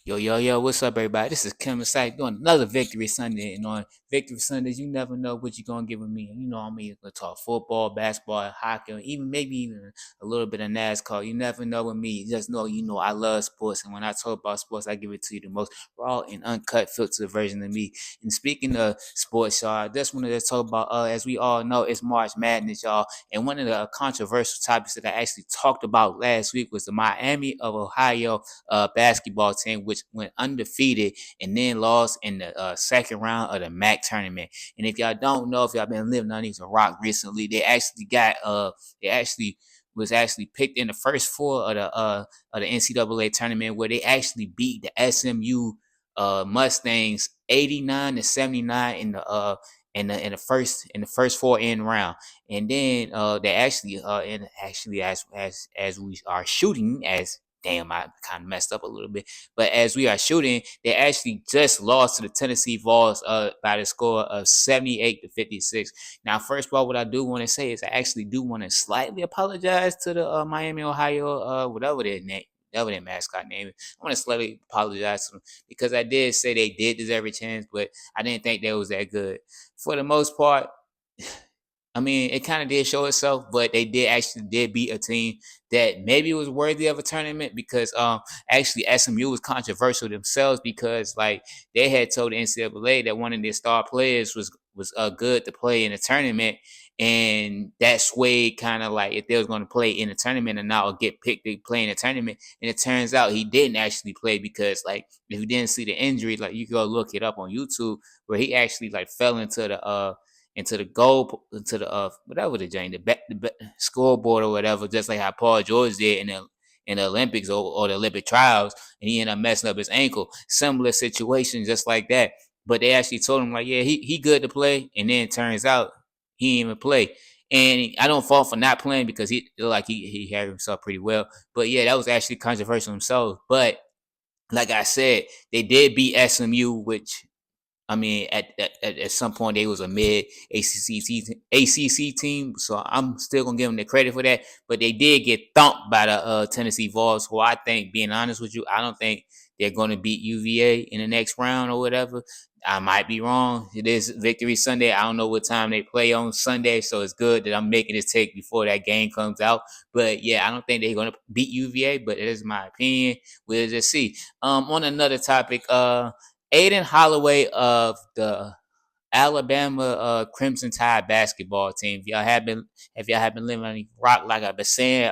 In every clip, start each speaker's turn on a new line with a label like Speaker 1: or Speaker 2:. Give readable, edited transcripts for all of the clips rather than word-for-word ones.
Speaker 1: Yo, what's up, everybody? This is Kim Aside doing another Victory Sunday. And on Victory Sundays, you never know what you're going to give with me. I'm either going to talk football, basketball, hockey, or maybe even a little bit of NASCAR. You never know with me. Just know, I love sports. And when I talk about sports, I give it to you the most raw and uncut filtered version of me. And speaking of sports, y'all, I just wanted to talk about, as we all know, it's March Madness, y'all. And one of the controversial topics that I actually talked about last week was the Miami of Ohio basketball team, which went undefeated and then lost in the second round of the MAC tournament. And if y'all don't know, if y'all been living underneath a rock recently, they actually was actually picked in the first four of the NCAA tournament, where they actually beat the SMU Mustangs 89-79 in the first four in round. And then they actually and actually as we are shooting, as damn, I kind of messed up a little bit. But as we are shooting, they actually just lost to the Tennessee Vols by the score of 78-56. Now, first of all, what I do want to say is I actually do want to slightly apologize to the Miami, Ohio, whatever their mascot name is. I want to slightly apologize to them because I did say they did deserve a chance, but I didn't think they was that good. For the most part, I mean, it kind of did show itself, but they did beat a team that maybe was worthy of a tournament because actually SMU was controversial themselves because like they had told the NCAA that one of their star players was good to play in a tournament, and that swayed kind of like if they was going to play in a tournament or not, or get picked to play in a tournament. And it turns out he didn't actually play because like if you didn't see the injury, like you can go look it up on YouTube where he actually like fell into the goal, into the whatever the scoreboard or whatever, just like how Paul George did in the Olympics or the Olympic trials, and he ended up messing up his ankle. Similar situation, just like that. But they actually told him like, yeah, he good to play, and then it turns out he didn't even play. And I don't fault for not playing because he carried himself pretty well. But yeah, that was actually controversial himself. But like I said, they did beat SMU, which I mean, at some point they was a mid ACC team, so I'm still gonna give them the credit for that. But they did get thumped by the Tennessee Vols, who I think, being honest with you, I don't think they're gonna beat UVA in the next round or whatever. I might be wrong. It is Victory Sunday. I don't know what time they play on Sunday, so it's good that I'm making this take before that game comes out. But yeah, I don't think they're gonna beat UVA, but it is my opinion. We'll just see. On another topic, Aiden Holloway of the Alabama Crimson Tide basketball team. If y'all have been living on rock, like I've been saying,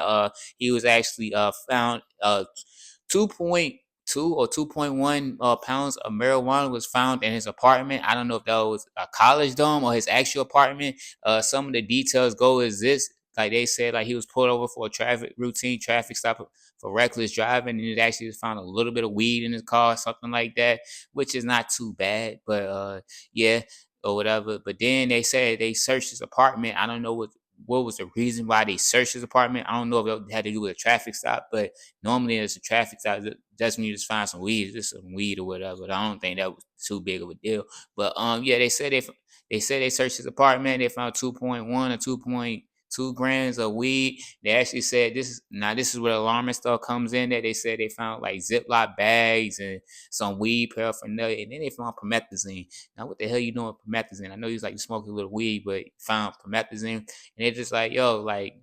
Speaker 1: he was actually found 2.2 or 2.1 pounds of marijuana was found in his apartment. I don't know if that was a college dorm or his actual apartment. Some of the details go as this. Like they said, like he was pulled over for a routine traffic stop for reckless driving, and it actually found a little bit of weed in his car, something like that, which is not too bad. But yeah, or whatever. But then they said they searched his apartment. I don't know what was the reason why they searched his apartment. I don't know if it had to do with a traffic stop, but normally it's a traffic stop. That's when you just find some weed, just some weed or whatever. But I don't think that was too big of a deal. But yeah, they said they searched his apartment. They found 2.1 or 2.2 grams of weed. They actually said this is where alarming stuff comes in. That they said they found like Ziploc bags and some weed paraphernalia, and then they found promethazine. Now, what the hell you doing with promethazine? I know you was like smoking a little weed, but found promethazine, and they're just like, yo, like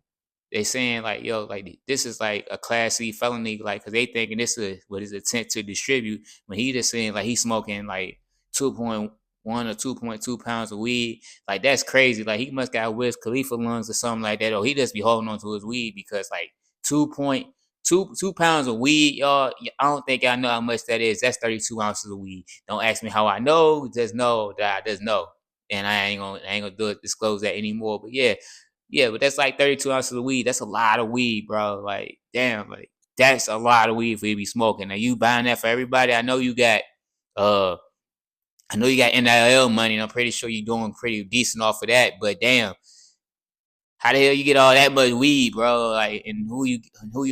Speaker 1: they saying like, yo, like this is like a class C felony, like, cause they thinking this is what his intent to distribute. When he just saying like he's smoking like 2.1 or 2.2 pounds of weed, like that's crazy. Like he must got Wiz Khalifa lungs or something like that, or he just be holding on to his weed because like 2.2 pounds of weed, y'all. I don't think I know how much that is. That's 32 ounces of weed. Don't ask me how I know. Just know that I just know, and I ain't gonna do it, disclose that anymore. But yeah, but that's like 32 ounces of weed. That's a lot of weed, bro. Like, damn, like that's a lot of weed for you to be smoking. Now you buying that for everybody. Uh I know you got NIL money, and I'm pretty sure you're doing pretty decent off of that. But damn, how the hell you get all that much weed, bro? Like, and who you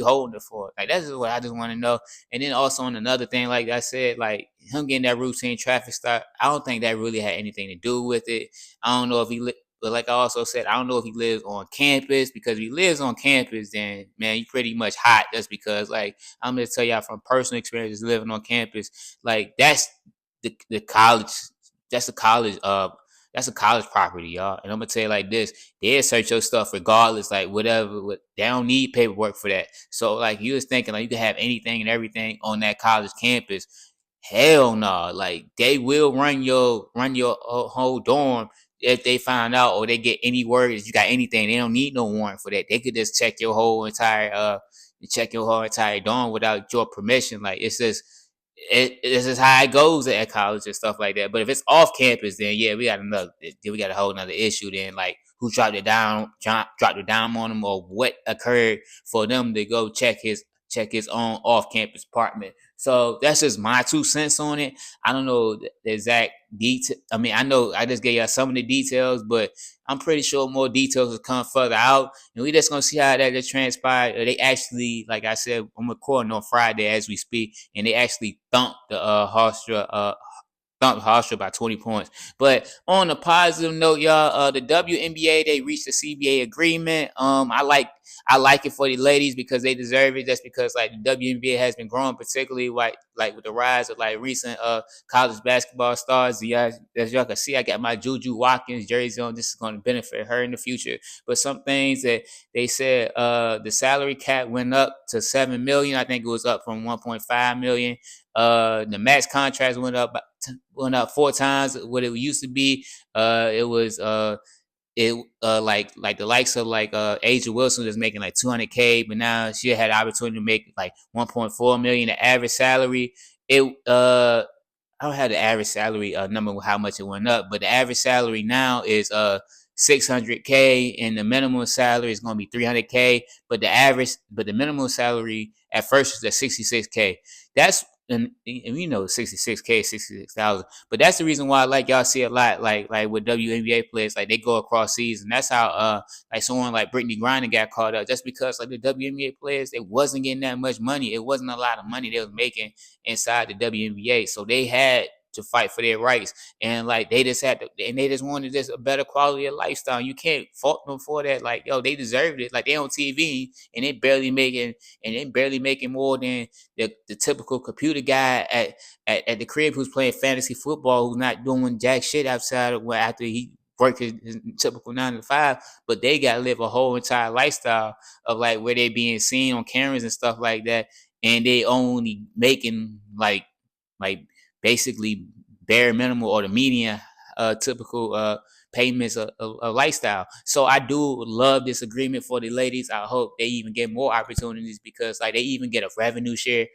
Speaker 1: holding it for? Like, that's just what I just want to know. And then also on another thing, like I said, like him getting that routine traffic stop, I don't think that really had anything to do with it. I don't know if but like I also said, I don't know if he lives on campus, because if he lives on campus, then man, he pretty much hot. Just because, like, I'm gonna tell y'all from personal experience living on campus, like that's the college, that's a college that's a college property, y'all. And I'm gonna tell you like this: they'll search your stuff regardless, like whatever. They don't need paperwork for that. So like you was thinking like you could have anything and everything on that college campus. Hell no. Like they will run your whole dorm if they find out, or they get any word that you got anything. They don't need no warrant for that. They could just check your whole entire dorm without your permission. Like it's just this is how it goes at college and stuff like that. But if it's off campus, then yeah, we got a whole another issue. Then like who dropped it down on them, or what occurred for them to go check his own off campus apartment. So that's just my 2 cents on it. I don't know the exact detail. I mean, I know I just gave y'all some of the details, but I'm pretty sure more details will come further out, and we just gonna see how that just transpired. They actually, like I said, I'm recording on Friday as we speak, and they actually thumped Hofstra by 20 points. But on a positive note, y'all, the WNBA, they reached a CBA agreement. I like it for the ladies because they deserve it. Just because like the WNBA has been growing, particularly like with the rise of like recent college basketball stars. Yeah, as y'all can see, I got my Juju Watkins jersey on. This is going to benefit her in the future. But some things that they said, the salary cap went up to 7 million. I think it was up from 1.5 million. The max contracts went up 4 times what it used to be. It was like the likes of like Asia Wilson was making like 200K, but now she had the opportunity to make like 1.4 million. The average salary, it I don't have the average salary number how much it went up, but the average salary now is 600K, and the minimum salary is going to be 300K. But the minimum salary at first was at 66K. That's and you know 66K, 66,000. But that's the reason why like y'all see a lot like with WNBA players, like they go across season. That's how like someone like Brittany Griner got caught up, just because like the WNBA players, they wasn't getting that much money. It wasn't a lot of money they was making inside the WNBA, so they had to fight for their rights, and like they just had to, and they just wanted just a better quality of lifestyle. You can't fault them for that. Like yo, they deserved it. Like they on TV and they barely making more than the typical computer guy at the crib who's playing fantasy football, who's not doing jack shit outside of after he work his typical 9 to 5. But they got to live a whole entire lifestyle of like where they being seen on cameras and stuff like that, and they only making like basically bare minimal or the median typical payments of lifestyle. So I do love this agreement for the ladies. I hope they even get more opportunities, because like they even get a revenue share,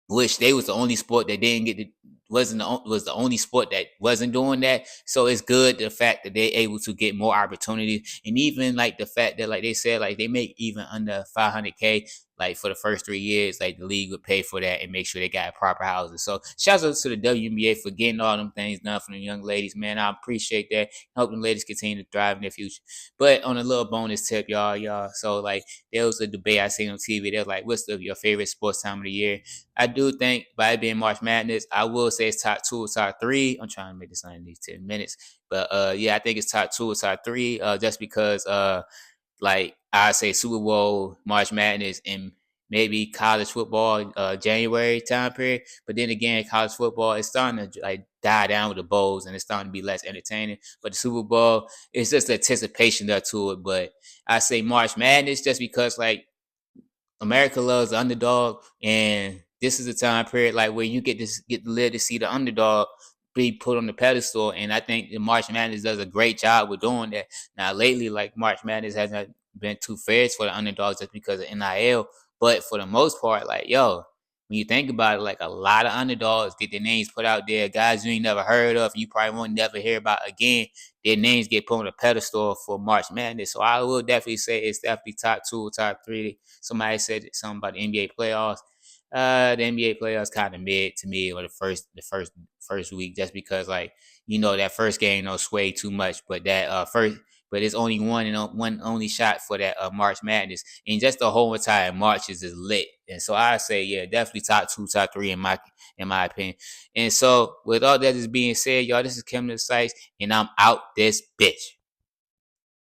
Speaker 1: which they was the only sport that didn't get to, was the only sport that wasn't doing that. So it's good the fact that they're able to get more opportunities, and even like the fact that like they said like they make even under 500K like for the first 3 years, like the league would pay for that and make sure they got proper housing. So shout out to the WNBA for getting all them things done for the young ladies, man. I appreciate that. Hope the ladies continue to thrive in their future. But on a little bonus tip, y'all. So like there was a debate I seen on TV. They're like, what's your favorite sports time of the year? I do think by it being March Madness, I will say it's top two or top three. I'm trying to make this in these 10 minutes. But yeah, I think it's top two or top three. Just because like I say Super Bowl, March Madness, and maybe college football, January time period. But then again, college football is starting to like die down with the bowls, and it's starting to be less entertaining. But the Super Bowl, it's just the anticipation there to it. But I say March Madness just because like America loves the underdog, and this is a time period like where you get to live to see the underdog be put on the pedestal. And I think the March Madness does a great job with doing that. Now lately, like March Madness hasn't been too fair for the underdogs just because of NIL, but for the most part, like yo, when you think about it, like a lot of underdogs get their names put out there, guys you ain't never heard of, you probably won't never hear about again. Their names get put on a pedestal for March Madness. So I will definitely say it's definitely top two or top three. Somebody said something about the NBA playoffs. The NBA playoffs kind of mid to me, or the first week, just because like that first game don't sway too much, but that first. But it's only one only shot for that March Madness, and just the whole entire March is just lit. And so I say, yeah, definitely top two, top three in my opinion. And so with all that is being said, y'all, this is Kim the Sites, and I'm out this bitch.